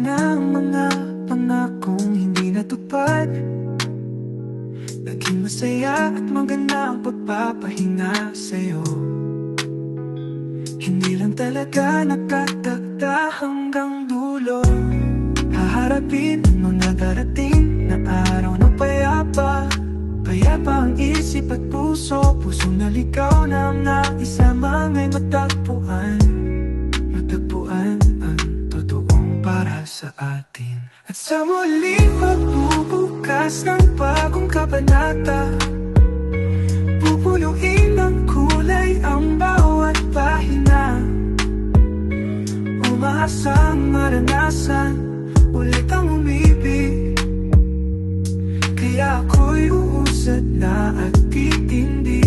na ang mga pangakong hindi natupad. Naging masaya at maganda ang pagpapahinga sa'yo. Hindi lang talaga nakatagda hanggang dulo. Haharapin ang mga darating na araw na payapa. Payapa ang isip at puso, pusong naligaw na ang naisama nga'y matagpuan. Matagpuan ang totoong para sa atin. At sa muling pagbubukas ng bagong kabanata, pupuluin ng kulay ang bawat pahina. Umaasang maranasan ulit ang umibig, kaya ako'y uusad na at titindi.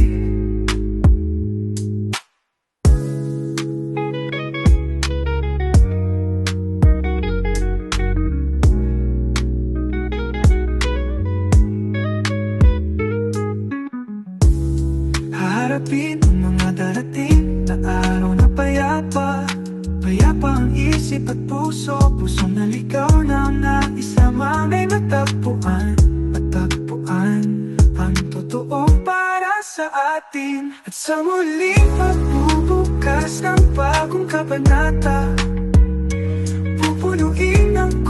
Haharapin ang mga darating na araw na payapa. Payapa ang isip at puso, pusong naligaw na ang naisama nga'y matagpuan. Matagpuan ang totoong para sa atin. At sa muling pagbubukas ng bagong kabanata, pupunuin ng